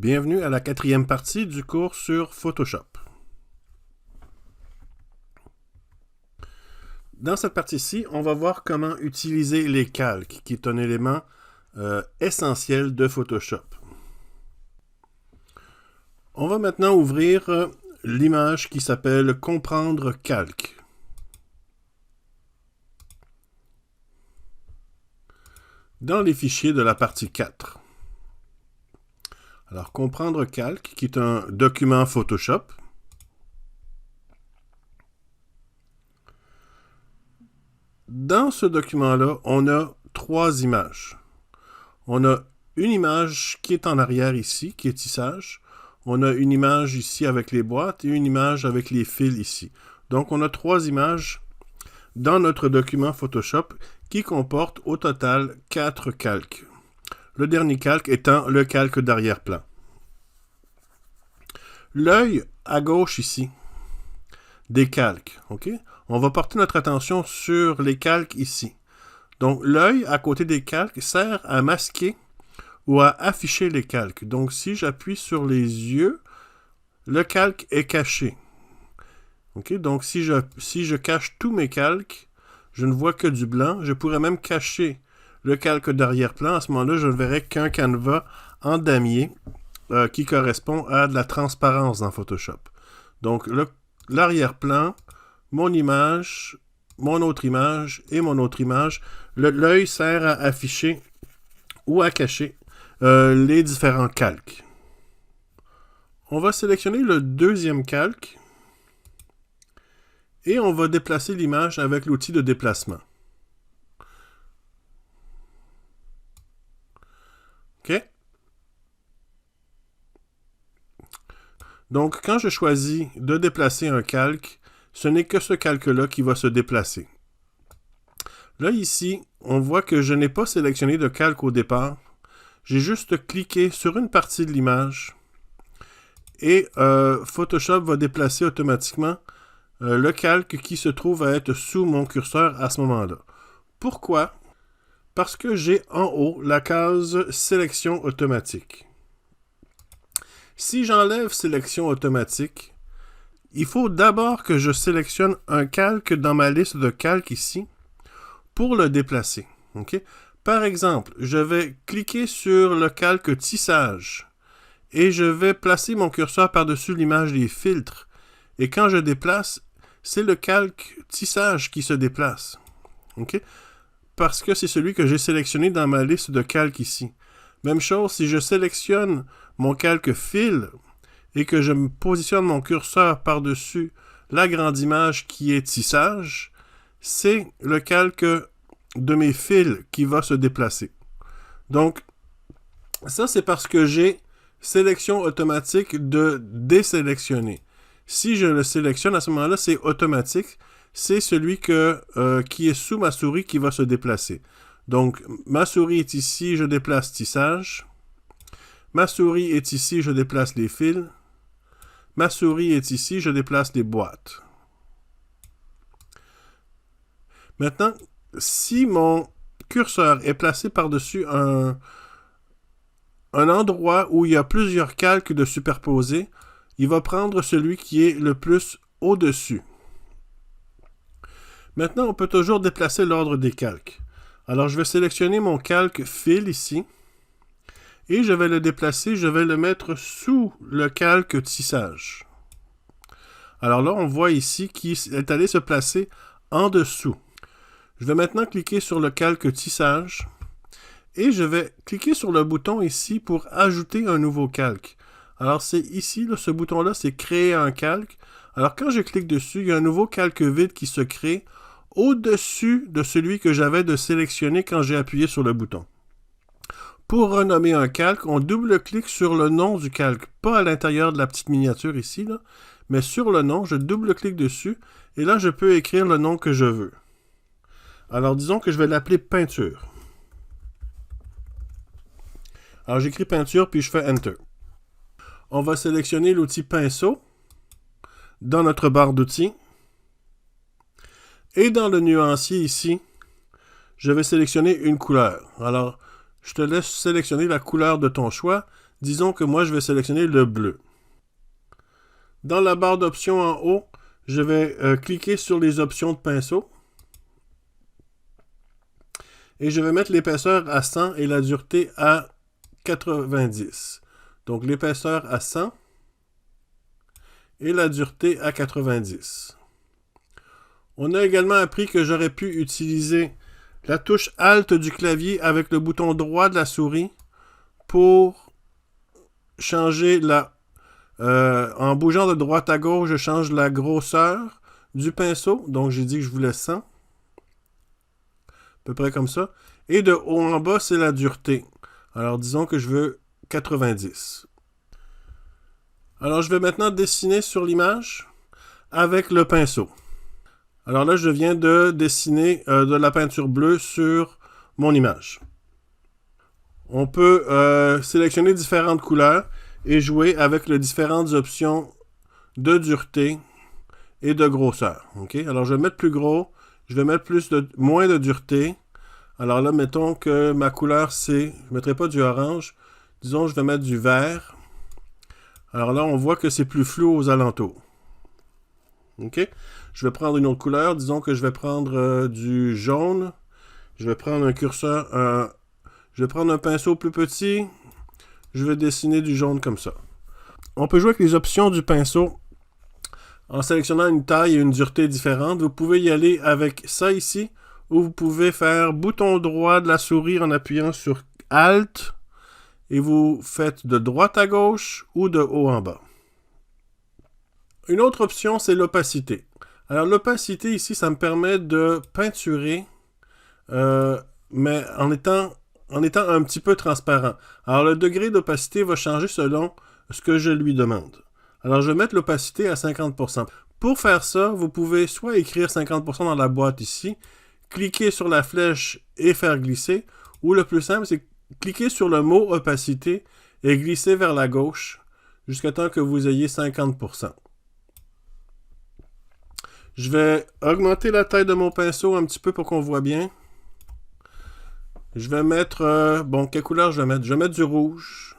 Bienvenue à la 4e partie du cours sur Photoshop. Dans cette partie-ci, on va voir comment utiliser les calques, qui est un élément essentiel de Photoshop. On va maintenant ouvrir l'image qui s'appelle « Comprendre calque ». Dans les fichiers de la partie 4. Alors, comprendre calque, qui est un document Photoshop. Dans ce document-là, on a 3 images. On a une image qui est en arrière ici, qui est tissage. On a une image ici avec les boîtes et une image avec les fils ici. Donc, on a 3 images dans notre document Photoshop qui comporte au total 4 calques. Le dernier calque étant le calque d'arrière-plan. L'œil à gauche ici, des calques, ok? On va porter notre attention sur les calques ici. Donc, l'œil à côté des calques sert à masquer ou à afficher les calques. Donc, si j'appuie sur les yeux, le calque est caché. Ok? Donc, si je cache tous mes calques, je ne vois que du blanc. Je pourrais même cacher le calque d'arrière-plan. À ce moment-là, je ne verrai qu'un canevas en damier qui correspond à de la transparence dans Photoshop. Donc, l'arrière-plan, mon image, mon autre image et mon autre image. L'œil sert à afficher ou à cacher les différents calques. On va sélectionner le deuxième calque et on va déplacer l'image avec l'outil de déplacement. OK? Donc, quand je choisis de déplacer un calque, ce n'est que ce calque-là qui va se déplacer. Là, ici, on voit que je n'ai pas sélectionné de calque au départ. J'ai juste cliqué sur une partie de l'image et Photoshop va déplacer automatiquement le calque qui se trouve à être sous mon curseur à ce moment-là. Pourquoi? Parce que j'ai en haut la case « Sélection automatique ». Si j'enlève « Sélection automatique », il faut d'abord que je sélectionne un calque dans ma liste de calques ici pour le déplacer. Okay? Par exemple, je vais cliquer sur le calque tissage et je vais placer mon curseur par-dessus l'image des filtres. Et quand je déplace, c'est le calque tissage qui se déplace. Okay? Parce que c'est celui que j'ai sélectionné dans ma liste de calques ici. Même chose, si je sélectionne mon calque fil et que je me positionne mon curseur par-dessus la grande image qui est tissage, c'est le calque de mes fils qui va se déplacer. Donc, ça c'est parce que j'ai sélection automatique de désélectionner. Si je le sélectionne, à ce moment-là, c'est automatique. C'est celui qui est sous ma souris qui va se déplacer. Donc, ma souris est ici, je déplace tissage. Ma souris est ici, je déplace les fils. Ma souris est ici, je déplace les boîtes. Maintenant, si mon curseur est placé par-dessus un endroit où il y a plusieurs calques de superposés, il va prendre celui qui est le plus au-dessus. Maintenant, on peut toujours déplacer l'ordre des calques. Alors, je vais sélectionner mon calque fil ici. Et je vais le déplacer, je vais le mettre sous le calque tissage. Alors là, on voit ici qu'il est allé se placer en dessous. Je vais maintenant cliquer sur le calque tissage. Et je vais cliquer sur le bouton ici pour ajouter un nouveau calque. Alors c'est ici, là, ce bouton-là, c'est créer un calque. Alors quand je clique dessus, il y a un nouveau calque vide qui se crée au-dessus de celui que j'avais de sélectionner quand j'ai appuyé sur le bouton. Pour renommer un calque, on double-clique sur le nom du calque, pas à l'intérieur de la petite miniature ici, là, mais sur le nom, je double-clique dessus, et là, je peux écrire le nom que je veux. Alors, disons que je vais l'appeler peinture. Alors, j'écris peinture, puis je fais Enter. On va sélectionner l'outil pinceau dans notre barre d'outils. Et dans le nuancier ici, je vais sélectionner une couleur. Alors, je te laisse sélectionner la couleur de ton choix. Disons que moi, je vais sélectionner le bleu. Dans la barre d'options en haut, je vais cliquer sur les options de pinceau. Et je vais mettre l'épaisseur à 100 et la dureté à 90. Donc l'épaisseur à 100 et la dureté à 90. On a également appris que j'aurais pu utiliser la touche Alt du clavier avec le bouton droit de la souris pour changer en bougeant de droite à gauche, je change la grosseur du pinceau. Donc j'ai dit que je voulais 100. À peu près comme ça. Et de haut en bas, c'est la dureté. Alors disons que je veux 90. Alors je vais maintenant dessiner sur l'image avec le pinceau. Alors là, je viens de dessiner de la peinture bleue sur mon image. On peut sélectionner différentes couleurs et jouer avec les différentes options de dureté et de grosseur. Okay? Alors je vais mettre plus gros, je vais mettre moins de dureté. Alors là, mettons que ma couleur c'est, je ne mettrai pas du orange, disons je vais mettre du vert. Alors là, on voit que c'est plus flou aux alentours. OK? Je vais prendre une autre couleur. Disons que je vais prendre du jaune. Je vais prendre un curseur. Je vais prendre un pinceau plus petit. Je vais dessiner du jaune comme ça. On peut jouer avec les options du pinceau en sélectionnant une taille et une dureté différentes. Vous pouvez y aller avec ça ici, ou vous pouvez faire bouton droit de la souris en appuyant sur Alt et vous faites de droite à gauche ou de haut en bas. Une autre option, c'est l'opacité. Alors, l'opacité, ici, ça me permet de peinturer, mais en étant un petit peu transparent. Alors, le degré d'opacité va changer selon ce que je lui demande. Alors, je vais mettre l'opacité à 50%. Pour faire ça, vous pouvez soit écrire 50% dans la boîte ici, cliquer sur la flèche et faire glisser, ou le plus simple, c'est cliquer sur le mot opacité et glisser vers la gauche jusqu'à temps que vous ayez 50%. Je vais augmenter la taille de mon pinceau un petit peu pour qu'on voit bien. Je vais mettre... quelle couleur je vais mettre? Je vais mettre du rouge.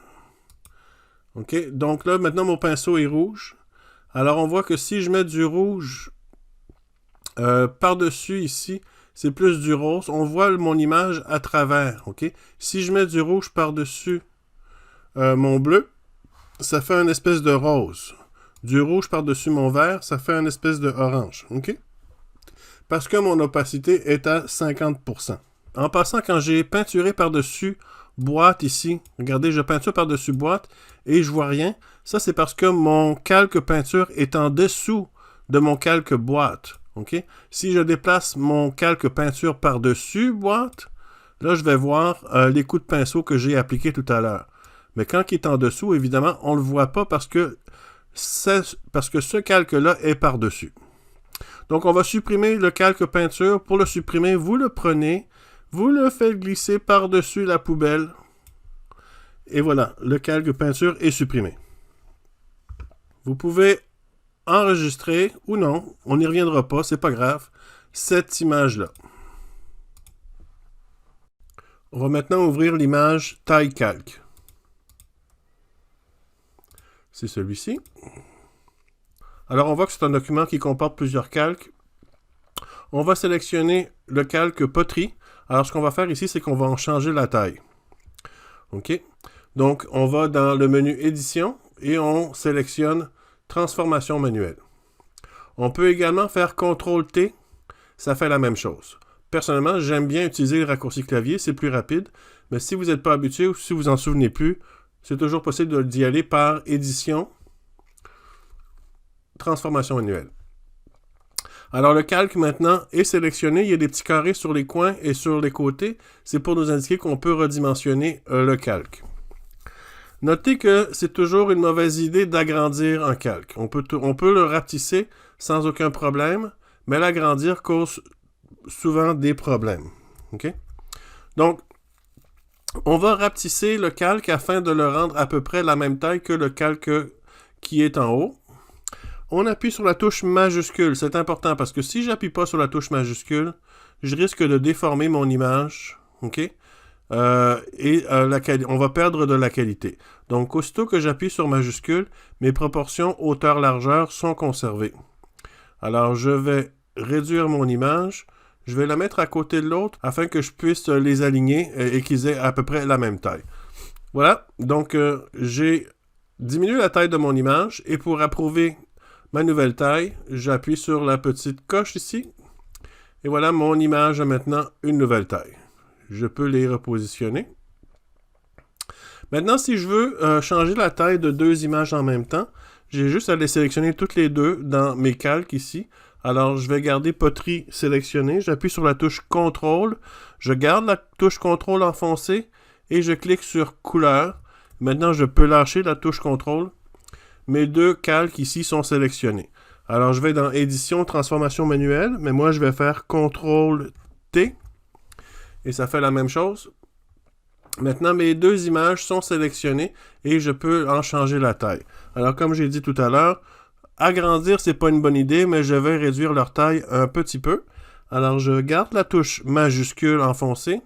OK? Donc là, maintenant, mon pinceau est rouge. Alors, on voit que si je mets du rouge par-dessus ici, c'est plus du rose. On voit mon image à travers. OK? Si je mets du rouge par-dessus mon bleu, ça fait une espèce de rose. Du rouge par-dessus mon vert, ça fait une espèce de orange. OK? Parce que mon opacité est à 50%. En passant, quand j'ai peinturé par-dessus boîte ici, regardez, je peinture par-dessus boîte et je vois rien. Ça, c'est parce que mon calque peinture est en dessous de mon calque boîte. OK? Si je déplace mon calque peinture par-dessus boîte, là, je vais voir les coups de pinceau que j'ai appliqués tout à l'heure. Mais quand il est en dessous, évidemment, on ne le voit pas parce que ce calque-là est par-dessus. Donc, on va supprimer le calque peinture. Pour le supprimer, vous le prenez, vous le faites glisser par-dessus la poubelle. Et voilà, le calque peinture est supprimé. Vous pouvez enregistrer ou non, on n'y reviendra pas, c'est pas grave, cette image-là. On va maintenant ouvrir l'image taille calque. C'est celui-ci. Alors, on voit que c'est un document qui comporte plusieurs calques. On va sélectionner le calque poterie. Alors, ce qu'on va faire ici, c'est qu'on va en changer la taille. OK? Donc, on va dans le menu Édition et on sélectionne Transformation manuelle. On peut également faire CTRL-T. Ça fait la même chose. Personnellement, j'aime bien utiliser le raccourci clavier. C'est plus rapide. Mais si vous n'êtes pas habitué ou si vous n'en souvenez plus, c'est toujours possible d'y aller par Édition, Transformation manuelle. Alors, le calque, maintenant, est sélectionné. Il y a des petits carrés sur les coins et sur les côtés. C'est pour nous indiquer qu'on peut redimensionner le calque. Notez que c'est toujours une mauvaise idée d'agrandir un calque. On peut le rapetisser sans aucun problème, mais l'agrandir cause souvent des problèmes. OK? Donc, on va rapetisser le calque afin de le rendre à peu près la même taille que le calque qui est en haut. On appuie sur la touche majuscule. C'est important parce que si je n'appuie pas sur la touche majuscule, je risque de déformer mon image. OK? on va perdre de la qualité. Donc, aussitôt que j'appuie sur majuscule, mes proportions hauteur-largeur sont conservées. Alors, je vais réduire mon image. Je vais la mettre à côté de l'autre afin que je puisse les aligner et qu'ils aient à peu près la même taille. Voilà, donc j'ai diminué la taille de mon image et pour approuver ma nouvelle taille, j'appuie sur la petite coche ici. Et voilà, mon image a maintenant une nouvelle taille. Je peux les repositionner. Maintenant, si je veux changer la taille de deux images en même temps, j'ai juste à les sélectionner toutes les deux dans mes calques ici. Alors, je vais garder poterie sélectionnée. J'appuie sur la touche CTRL. Je garde la touche CTRL enfoncée et je clique sur couleur. Maintenant, je peux lâcher la touche CTRL. Mes deux calques ici sont sélectionnés. Alors, je vais dans édition, transformation manuelle, mais moi, je vais faire CTRL-T et ça fait la même chose. Maintenant, mes deux images sont sélectionnées et je peux en changer la taille. Alors, comme j'ai dit tout à l'heure, agrandir, c'est pas une bonne idée, mais je vais réduire leur taille un petit peu. Alors, je garde la touche majuscule enfoncée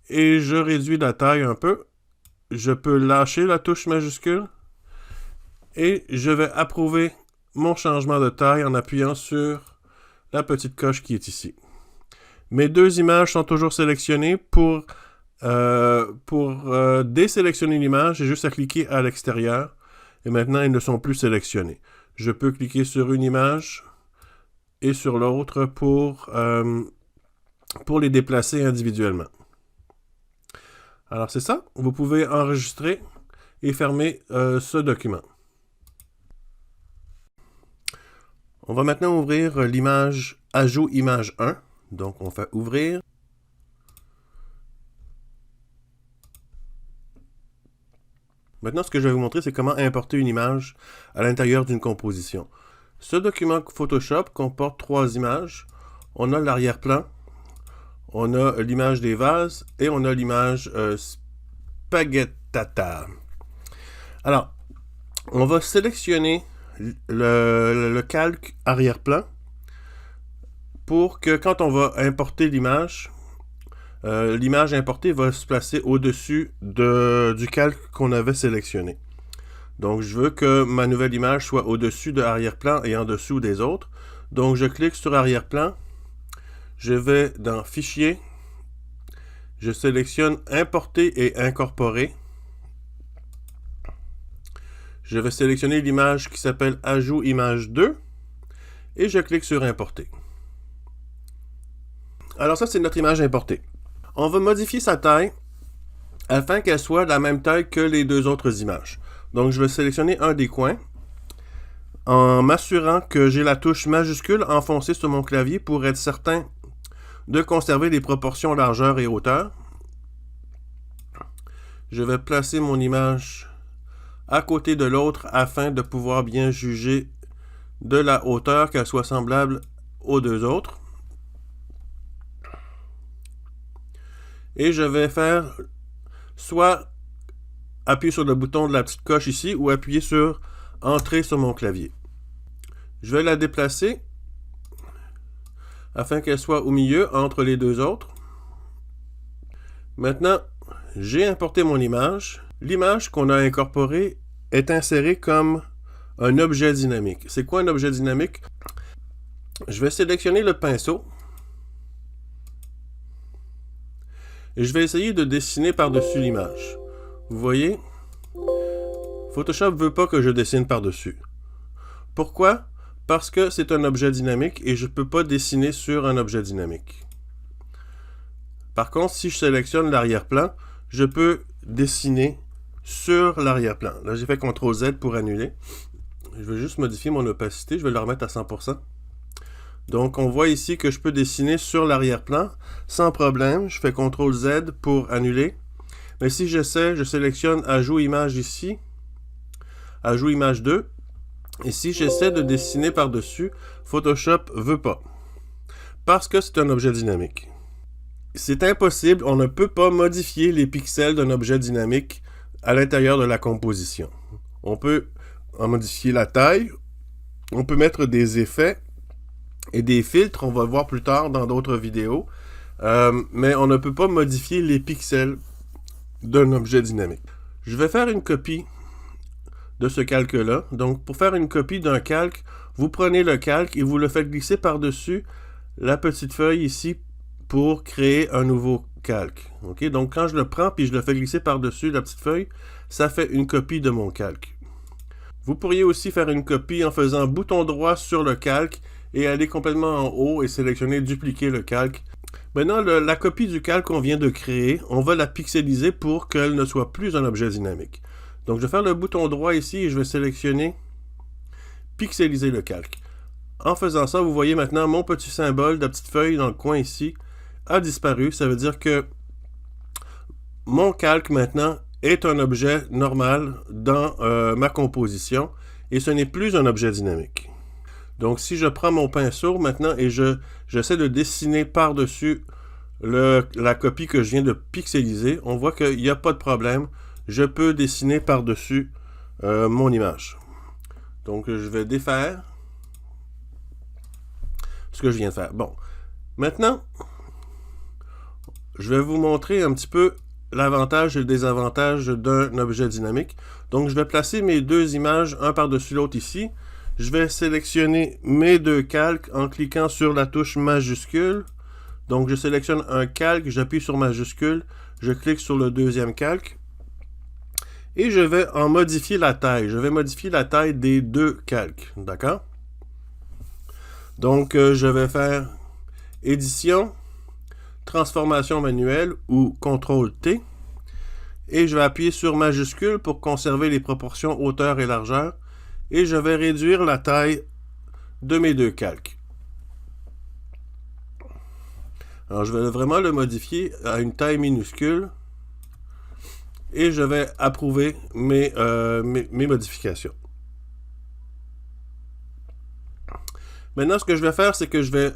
et je réduis la taille un peu. Je peux lâcher la touche majuscule et je vais approuver mon changement de taille en appuyant sur la petite coche qui est ici. Mes deux images sont toujours sélectionnées. Pour désélectionner l'image, j'ai juste à cliquer à l'extérieur. Et maintenant, elles ne sont plus sélectionnées. Je peux cliquer sur une image et sur l'autre pour les déplacer individuellement. Alors, c'est ça. Vous pouvez enregistrer et fermer ce document. On va maintenant ouvrir l'image Ajout image 1. Donc, on fait Ouvrir. Maintenant, ce que je vais vous montrer, c'est comment importer une image à l'intérieur d'une composition. Ce document Photoshop comporte 3 images. On a l'arrière-plan, on a l'image des vases et on a l'image spaghettata. Alors, on va sélectionner le calque arrière-plan pour que quand on va importer l'image, l'image importée va se placer au-dessus du calque qu'on avait sélectionné. Donc, je veux que ma nouvelle image soit au-dessus de arrière-plan et en dessous des autres. Donc, je clique sur arrière-plan. Je vais dans Fichier. Je sélectionne Importer et incorporer. Je vais sélectionner l'image qui s'appelle Ajout image 2 et je clique sur Importer. Alors ça, c'est notre image importée. On va modifier sa taille afin qu'elle soit de la même taille que les deux autres images. Donc, je vais sélectionner un des coins en m'assurant que j'ai la touche majuscule enfoncée sur mon clavier pour être certain de conserver les proportions largeur et hauteur. Je vais placer mon image à côté de l'autre afin de pouvoir bien juger de la hauteur, qu'elle soit semblable aux deux autres. Et je vais faire soit appuyer sur le bouton de la petite coche ici ou appuyer sur Entrée sur mon clavier. Je vais la déplacer afin qu'elle soit au milieu entre les deux autres. Maintenant, j'ai importé mon image. L'image qu'on a incorporée est insérée comme un objet dynamique. C'est quoi un objet dynamique? Je vais sélectionner le pinceau. Et je vais essayer de dessiner par-dessus l'image. Vous voyez? Photoshop ne veut pas que je dessine par-dessus. Pourquoi? Parce que c'est un objet dynamique et je ne peux pas dessiner sur un objet dynamique. Par contre, si je sélectionne l'arrière-plan, je peux dessiner sur l'arrière-plan. Là, j'ai fait CTRL-Z pour annuler. Je vais juste modifier mon opacité. Je vais le remettre à 100%. Donc, on voit ici que je peux dessiner sur l'arrière-plan sans problème. Je fais CTRL-Z pour annuler. Mais si j'essaie, je sélectionne Ajout image ici. Ajout image 2. Et si j'essaie de dessiner par-dessus, Photoshop ne veut pas. Parce que c'est un objet dynamique. C'est impossible, on ne peut pas modifier les pixels d'un objet dynamique à l'intérieur de la composition. On peut en modifier la taille, on peut mettre des effets et des filtres, on va le voir plus tard dans d'autres vidéos. mais on ne peut pas modifier les pixels d'un objet dynamique. Je vais faire une copie de ce calque-là. Donc, pour faire une copie d'un calque, vous prenez le calque et vous le faites glisser par-dessus la petite feuille ici pour créer un nouveau calque. Okay? Donc, quand je le prends puis je le fais glisser par-dessus la petite feuille, ça fait une copie de mon calque. Vous pourriez aussi faire une copie en faisant bouton droit sur le calque et aller complètement en haut et sélectionner dupliquer le calque. Maintenant, la copie du calque qu'on vient de créer, on va la pixeliser pour qu'elle ne soit plus un objet dynamique. Donc, je vais faire le bouton droit ici et je vais sélectionner pixeliser le calque. En faisant ça, vous voyez maintenant mon petit symbole de la petite feuille dans le coin ici a disparu. Ça veut dire que mon calque maintenant est un objet normal dans ma composition et ce n'est plus un objet dynamique. Donc, si je prends mon pinceau maintenant et j'essaie de dessiner par-dessus la copie que je viens de pixeliser, on voit qu'il n'y a pas de problème. Je peux dessiner par-dessus mon image. Donc, je vais défaire ce que je viens de faire. Bon, maintenant, je vais vous montrer un petit peu l'avantage et le désavantage d'un objet dynamique. Donc, je vais placer mes deux images, un par-dessus l'autre ici. Je vais sélectionner mes deux calques en cliquant sur la touche majuscule. Donc, je sélectionne un calque, j'appuie sur majuscule, je clique sur le deuxième calque. Et je vais en modifier la taille. Je vais modifier la taille des deux calques. D'accord? Donc, je vais faire édition, transformation manuelle ou CTRL-T. Et je vais appuyer sur majuscule pour conserver les proportions hauteur et largeur. Et je vais réduire la taille de mes deux calques. Alors, je vais vraiment le modifier à une taille minuscule. Et je vais approuver mes modifications. Maintenant, ce que je vais faire, c'est que je vais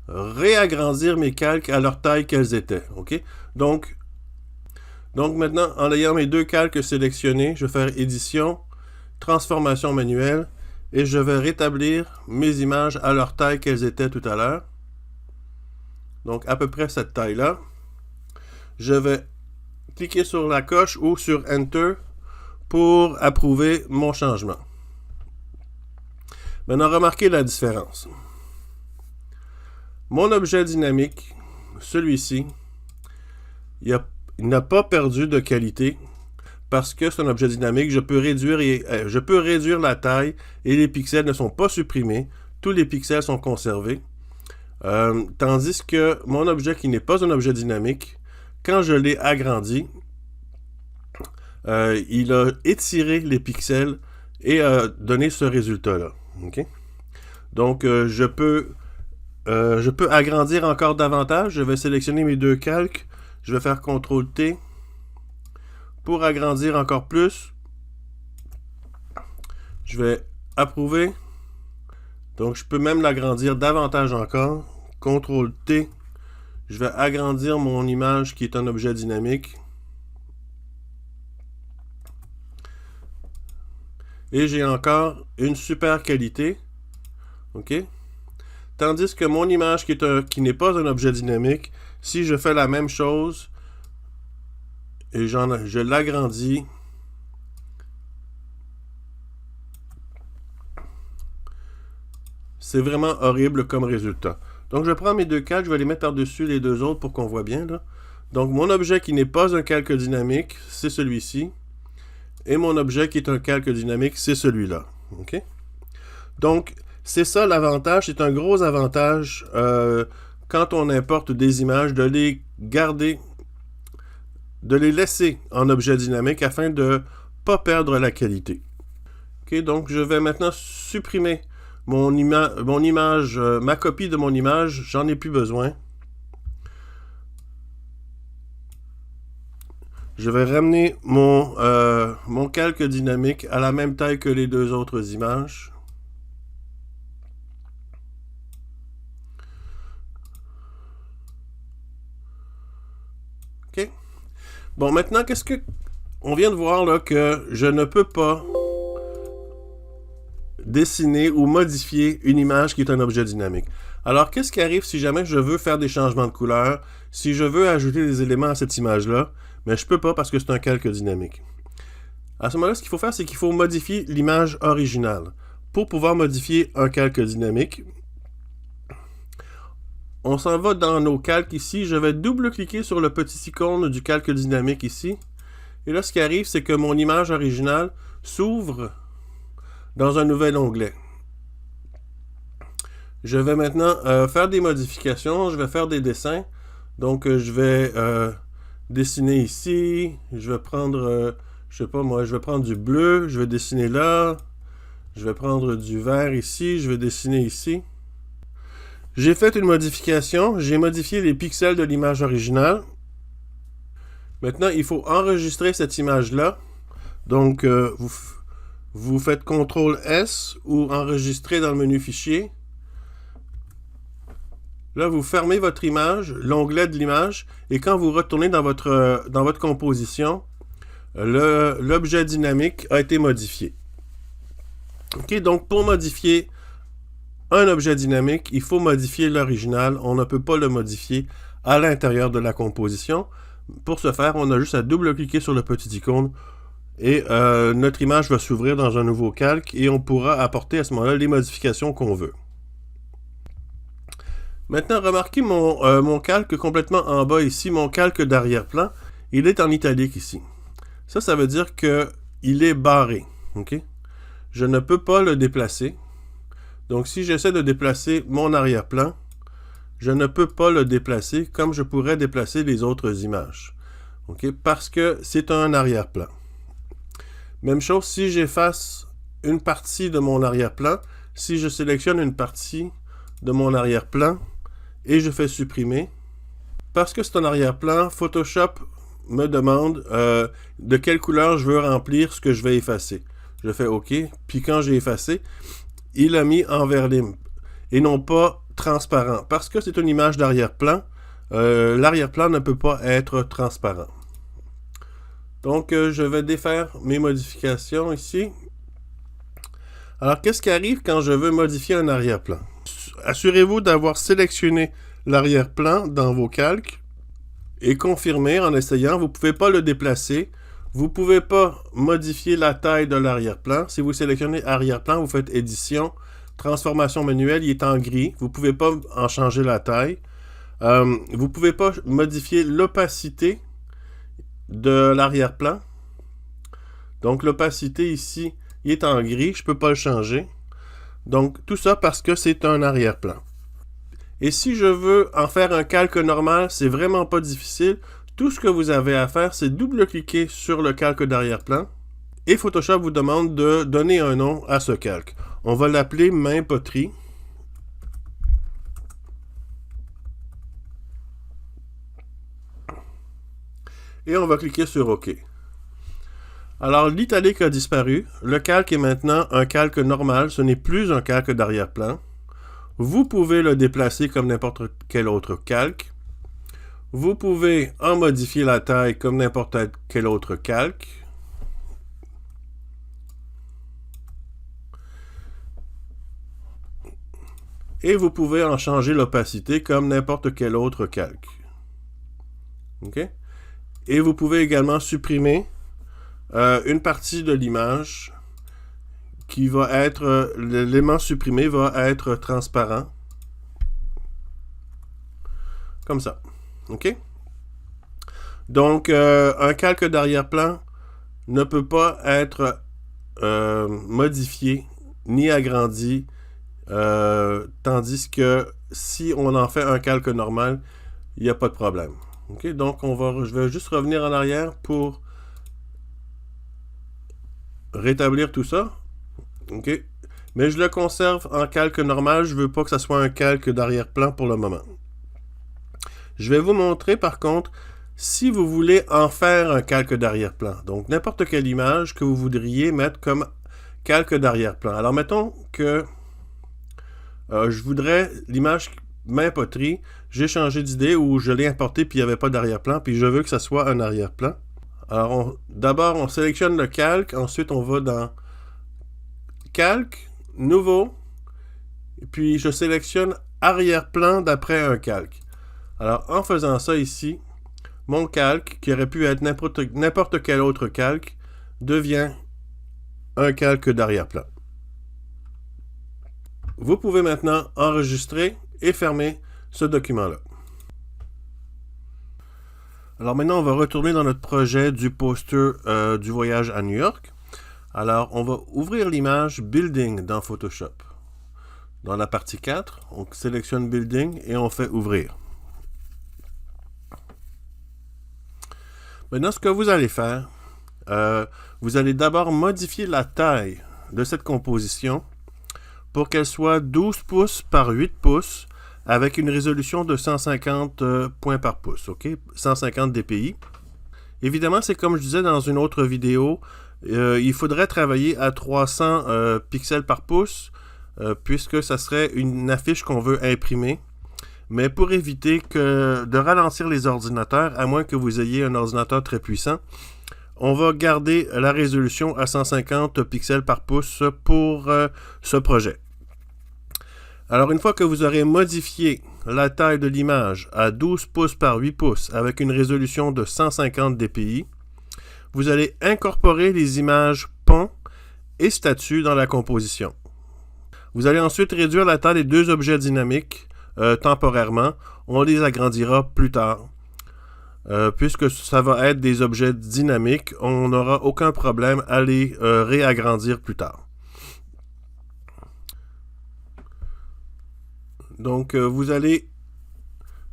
réagrandir mes calques à leur taille qu'elles étaient. Okay? Donc, maintenant, en ayant mes deux calques sélectionnés, je vais faire édition, transformation manuelle, et je vais rétablir mes images à leur taille qu'elles étaient tout à l'heure. Donc, à peu près cette taille-là. Je vais cliquer sur la coche ou sur Enter pour approuver mon changement. Maintenant, remarquez la différence. Mon objet dynamique, celui-ci, il n'a pas perdu de qualité parce que c'est un objet dynamique. Je peux réduire la taille et les pixels ne sont pas supprimés. Tous les pixels sont conservés. Tandis que mon objet qui n'est pas un objet dynamique, quand je l'ai agrandi, il a étiré les pixels et a donné ce résultat-là. Okay? Donc, je peux agrandir encore davantage. Je vais sélectionner mes deux calques. Je vais faire CTRL-T pour agrandir encore plus. Je vais approuver. Donc, je peux même l'agrandir davantage encore. CTRL-T. Je vais agrandir mon image qui est un objet dynamique. Et j'ai encore une super qualité. OK? Tandis que mon image qui n'est pas un objet dynamique, si je fais la même chose et je l'agrandis, c'est vraiment horrible comme résultat. Donc, je prends mes deux calques, je vais les mettre par-dessus les deux autres pour qu'on voit bien. Là. Donc, mon objet qui n'est pas un calque dynamique, c'est celui-ci. Et mon objet qui est un calque dynamique, c'est celui-là. OK? Donc, c'est ça l'avantage. C'est un gros avantage quand on importe des images, de les garder, de les laisser en objet dynamique afin de ne pas perdre la qualité. OK? Donc, je vais maintenant supprimer mon image, ma copie de mon image, j'en ai plus besoin. Je vais ramener mon calque dynamique à la même taille que les deux autres images. OK? Bon, maintenant, on vient de voir là que je ne peux pas dessiner ou modifier une image qui est un objet dynamique. Alors, qu'est-ce qui arrive si jamais je veux faire des changements de couleur, si je veux ajouter des éléments à cette image-là, mais je peux pas parce que c'est un calque dynamique. À ce moment-là, ce qu'il faut faire, c'est qu'il faut modifier l'image originale. Pour pouvoir modifier un calque dynamique, on s'en va dans nos calques ici. Je vais double-cliquer sur le petit icône du calque dynamique ici. Et là, ce qui arrive, c'est que mon image originale s'ouvre dans un nouvel onglet. Je vais maintenant faire des modifications. Je vais faire des dessins. Donc, je vais dessiner ici. Je vais prendre, je sais pas moi, je vais prendre du bleu. Je vais dessiner là. Je vais prendre du vert ici. Je vais dessiner ici. J'ai fait une modification. J'ai modifié les pixels de l'image originale. Maintenant, il faut enregistrer cette image-là. Donc, vous faites CTRL-S ou enregistrer dans le menu Fichier. Là, vous fermez votre image, l'onglet de l'image, et quand vous retournez dans votre composition, l'objet dynamique a été modifié. OK, donc pour modifier un objet dynamique, il faut modifier l'original. On ne peut pas le modifier à l'intérieur de la composition. Pour ce faire, on a juste à double-cliquer sur le petit icône et notre image va s'ouvrir dans un nouveau calque et on pourra apporter à ce moment-là les modifications qu'on veut. Maintenant, remarquez mon calque complètement en bas ici, mon calque d'arrière-plan, il est en italique ici. Ça veut dire qu'il est barré. Okay? Je ne peux pas le déplacer. Donc, si j'essaie de déplacer mon arrière-plan, je ne peux pas le déplacer comme je pourrais déplacer les autres images. Okay? Parce que c'est un arrière-plan. Même chose, si j'efface une partie de mon arrière-plan, si je sélectionne une partie de mon arrière-plan et je fais supprimer, parce que c'est un arrière-plan, Photoshop me demande de quelle couleur je veux remplir ce que je vais effacer. Je fais OK, puis quand j'ai effacé, il a mis en verlim et non pas transparent. Parce que c'est une image d'arrière-plan, l'arrière-plan ne peut pas être transparent. Donc, je vais défaire mes modifications ici. Alors, qu'est-ce qui arrive quand je veux modifier un arrière-plan? Assurez-vous d'avoir sélectionné l'arrière-plan dans vos calques et confirmer en essayant. Vous ne pouvez pas le déplacer. Vous ne pouvez pas modifier la taille de l'arrière-plan. Si vous sélectionnez arrière-plan, vous faites édition, transformation manuelle, il est en gris. Vous ne pouvez pas en changer la taille. Vous ne pouvez pas modifier l'opacité de l'arrière-plan. Donc, l'opacité ici, il est en gris. Je ne peux pas le changer. Donc, tout ça parce que c'est un arrière-plan. Et si je veux en faire un calque normal, c'est vraiment pas difficile. Tout ce que vous avez à faire, c'est double-cliquer sur le calque d'arrière-plan. Et Photoshop vous demande de donner un nom à ce calque. On va l'appeler main poterie. Et on va cliquer sur OK. Alors, l'italique a disparu. Le calque est maintenant un calque normal. Ce n'est plus un calque d'arrière-plan. Vous pouvez le déplacer comme n'importe quel autre calque. Vous pouvez en modifier la taille comme n'importe quel autre calque. Et vous pouvez en changer l'opacité comme n'importe quel autre calque. OK? Et vous pouvez également supprimer une partie de l'image qui va être, l'élément supprimé va être transparent. Comme ça. OK? Donc, un calque d'arrière-plan ne peut pas être modifié ni agrandi, tandis que si on en fait un calque normal, il n'y a pas de problème. OK? Donc, je vais juste revenir en arrière pour rétablir tout ça. OK? Mais je le conserve en calque normal. Je ne veux pas que ça soit un calque d'arrière-plan pour le moment. Je vais vous montrer par contre si vous voulez en faire un calque d'arrière-plan. Donc, n'importe quelle image que vous voudriez mettre comme calque d'arrière-plan. Alors, mettons que je voudrais l'image main poterie. J'ai changé d'idée ou je l'ai importé puis il n'y avait pas d'arrière-plan puis je veux que ça soit un arrière-plan. Alors, d'abord, on sélectionne le calque. Ensuite, on va dans Calque. Nouveau, et puis je sélectionne arrière-plan d'après un calque. Alors, en faisant ça ici, mon calque, qui aurait pu être n'importe quel autre calque, devient un calque d'arrière-plan. Vous pouvez maintenant enregistrer et fermer ce document-là. Alors maintenant, on va retourner dans notre projet du poster du voyage à New York. Alors, on va ouvrir l'image Building dans Photoshop. Dans la partie 4, on sélectionne Building et on fait Ouvrir. Maintenant, ce que vous allez faire, vous allez d'abord modifier la taille de cette composition pour qu'elle soit 12 pouces par 8 pouces avec une résolution de 150 points par pouce, ok? 150 dpi. Évidemment, c'est comme je disais dans une autre vidéo, il faudrait travailler à 300 pixels par pouce puisque ça serait une affiche qu'on veut imprimer. Mais pour éviter de ralentir les ordinateurs, à moins que vous ayez un ordinateur très puissant, on va garder la résolution à 150 pixels par pouce pour ce projet. Alors, une fois que vous aurez modifié la taille de l'image à 12 pouces par 8 pouces avec une résolution de 150 dpi, vous allez incorporer les images pont et statue dans la composition. Vous allez ensuite réduire la taille des deux objets dynamiques temporairement. On les agrandira plus tard. Puisque ça va être des objets dynamiques, on n'aura aucun problème à les réagrandir plus tard. Donc, vous allez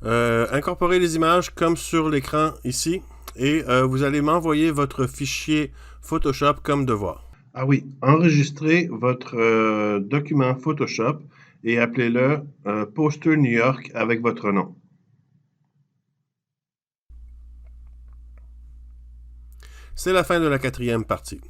incorporer les images comme sur l'écran ici et vous allez m'envoyer votre fichier Photoshop comme devoir. Ah oui, enregistrez votre document Photoshop et appelez-le Poster New York avec votre nom. C'est la fin de la 4e partie.